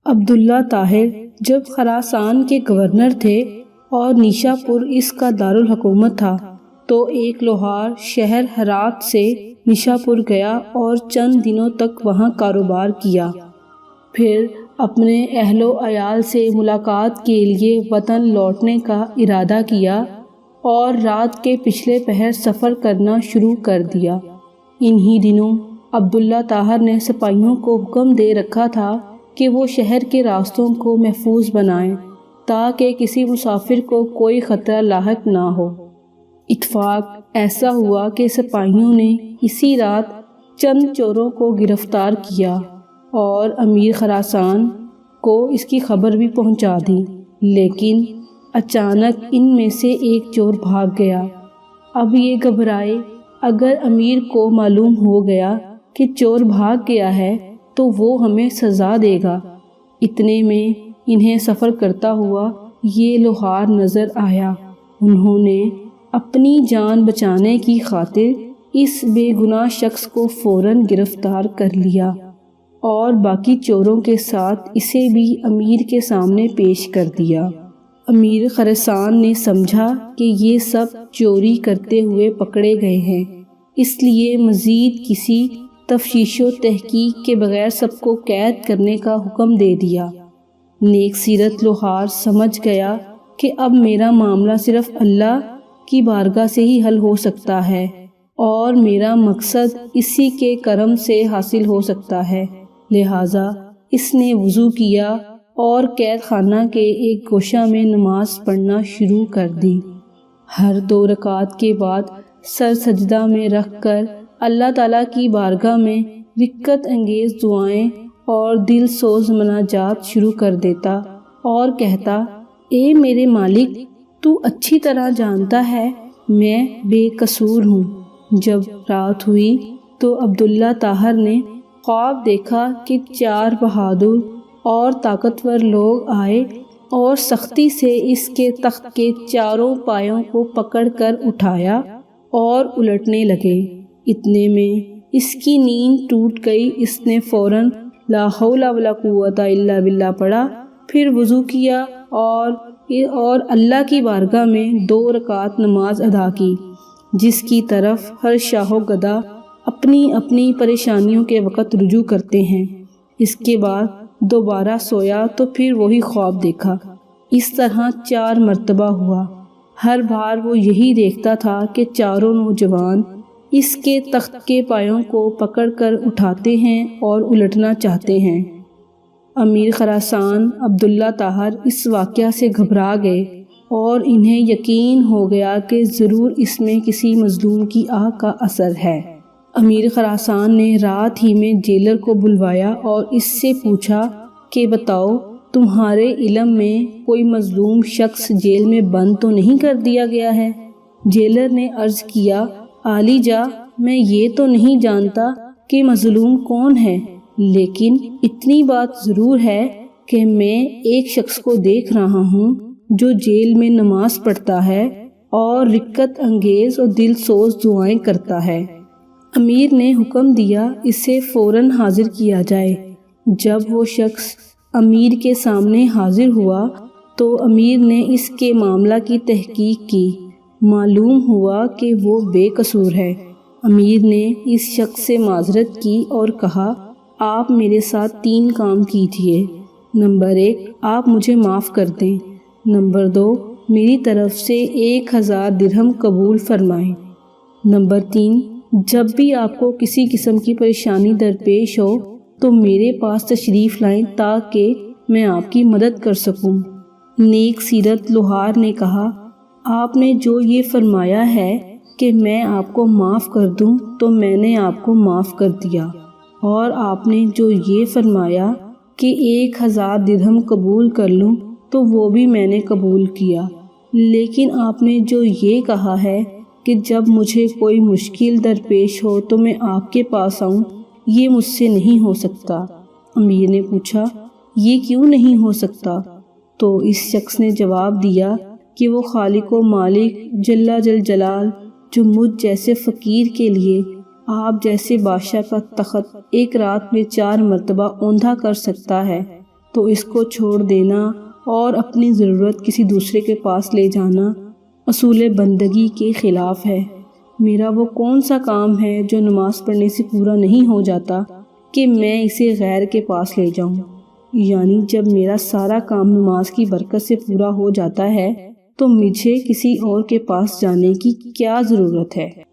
عبداللہ طاہر جب خراسان کے گورنر تھے اور نیشا پور اس کا دارالحکومت تھا تو ایک لوہار شہر ہرات سے نیشا پور گیا اور چند دنوں تک وہاں کاروبار کیا، پھر اپنے اہل و عیال سے ملاقات کے لیے وطن لوٹنے کا ارادہ کیا اور رات کے پچھلے پہر سفر کرنا شروع کر دیا۔ انہی دنوں عبداللہ طاہر نے سپاہیوں کو حکم دے رکھا تھا کہ وہ شہر کے راستوں کو محفوظ بنائیں تاکہ کسی مسافر کو کوئی خطرہ لاحق نہ ہو۔ اتفاق ایسا ہوا کہ سپاہیوں نے اسی رات چند چوروں کو گرفتار کیا اور امیر خراسان کو اس کی خبر بھی پہنچا دی، لیکن اچانک ان میں سے ایک چور بھاگ گیا۔ اب یہ گھبرائے، اگر امیر کو معلوم ہو گیا کہ چور بھاگ گیا ہے تو وہ ہمیں سزا دے گا۔ اتنے میں انہیں سفر کرتا ہوا یہ لوہار نظر آیا۔ انہوں نے اپنی جان بچانے کی خاطر اس بے گناہ شخص کو فوراً گرفتار کر لیا اور باقی چوروں کے ساتھ اسے بھی امیر کے سامنے پیش کر دیا۔ امیر خراسان نے سمجھا کہ یہ سب چوری کرتے ہوئے پکڑے گئے ہیں، اس لیے مزید کسی تفتیش و تحقیق کے بغیر سب کو قید کرنے کا حکم دے دیا۔ نیک سیرت لوہار سمجھ گیا کہ اب میرا معاملہ صرف اللہ کی بارگاہ سے ہی حل ہو سکتا ہے اور میرا مقصد اسی کے کرم سے حاصل ہو سکتا ہے، لہٰذا اس نے وضو کیا اور قید خانہ کے ایک گوشہ میں نماز پڑھنا شروع کر دی۔ ہر 2 رکعت کے بعد سر سجدہ میں رکھ کر اللہ تعالیٰ کی بارگاہ میں رقت انگیز دعائیں اور دل سوز مناجات شروع کر دیتا اور کہتا، اے میرے مالک، تو اچھی طرح جانتا ہے میں بے قصور ہوں۔ جب رات ہوئی تو عبداللہ طاہر نے خواب دیکھا کہ 4 بہادر اور طاقتور لوگ آئے اور سختی سے اس کے تخت کے چاروں پایوں کو پکڑ کر اٹھایا اور الٹنے لگے۔ اتنے میں اس کی نیند ٹوٹ گئی۔ اس نے فوراً لا حول ولا قوت الا باللہ پڑھا، پھر وضو کیا اور اللہ کی بارگاہ میں 2 رکعت نماز ادا کی، جس کی طرف ہر شاہ و گدا اپنی اپنی پریشانیوں کے وقت رجوع کرتے ہیں۔ اس کے بعد دوبارہ سویا تو پھر وہی خواب دیکھا۔ اس طرح 4 مرتبہ ہوا۔ ہر بار وہ یہی دیکھتا تھا کہ چاروں نوجوان اس کے تخت کے پایوں کو پکڑ کر اٹھاتے ہیں اور الٹنا چاہتے ہیں۔ امیر خراسان عبداللہ طاہر اس واقعہ سے گھبرا گئے اور انہیں یقین ہو گیا کہ ضرور اس میں کسی مظلوم کی آہ کا اثر ہے۔ امیر خراسان نے رات ہی میں جیلر کو بلوایا اور اس سے پوچھا کہ بتاؤ، تمہارے علم میں کوئی مظلوم شخص جیل میں بند تو نہیں کر دیا گیا ہے؟ جیلر نے عرض کیا، عالی جاں، میں یہ تو نہیں جانتا کہ مظلوم کون ہے، لیکن اتنی بات ضرور ہے کہ میں ایک شخص کو دیکھ رہا ہوں جو جیل میں نماز پڑھتا ہے اور رقت انگیز اور دل سوز دعائیں کرتا ہے۔ امیر نے حکم دیا اسے فوراً حاضر کیا جائے۔ جب وہ شخص امیر کے سامنے حاضر ہوا تو امیر نے اس کے معاملہ کی تحقیق کی۔ معلوم ہوا کہ وہ بے قصور ہے۔ امیر نے اس شخص سے معذرت کی اور کہا، آپ میرے ساتھ 3 کام کیجیے۔ نمبر 1، آپ مجھے معاف کر دیں۔ نمبر 2، میری طرف سے 1000 درہم قبول فرمائیں۔ نمبر 3، جب بھی آپ کو کسی قسم کی پریشانی درپیش ہو تو میرے پاس تشریف لائیں تاکہ میں آپ کی مدد کر سکوں۔ نیک سیرت لوہار نے کہا، آپ نے جو یہ فرمایا ہے کہ میں آپ کو معاف کر دوں تو میں نے آپ کو معاف کر دیا، اور آپ نے جو یہ فرمایا کہ 1000 درہم قبول کر لوں تو وہ بھی میں نے قبول کیا، لیکن آپ نے جو یہ کہا ہے کہ جب مجھے کوئی مشکل درپیش ہو تو میں آپ کے پاس آؤں، یہ مجھ سے نہیں ہو سکتا۔ امیر نے پوچھا، یہ کیوں نہیں ہو سکتا؟ تو اس شخص نے جواب دیا کہ وہ خالق و مالک جل جلال جو مجھ جیسے فقیر کے لیے آپ جیسے بادشاہ کا تخت ایک رات میں 4 مرتبہ اوندھا کر سکتا ہے، تو اس کو چھوڑ دینا اور اپنی ضرورت کسی دوسرے کے پاس لے جانا اصول بندگی کے خلاف ہے۔ میرا وہ کون سا کام ہے جو نماز پڑھنے سے پورا نہیں ہو جاتا کہ میں اسے غیر کے پاس لے جاؤں؟ یعنی جب میرا سارا کام نماز کی برکت سے پورا ہو جاتا ہے تو مجھے کسی اور کے پاس جانے کی کیا ضرورت ہے؟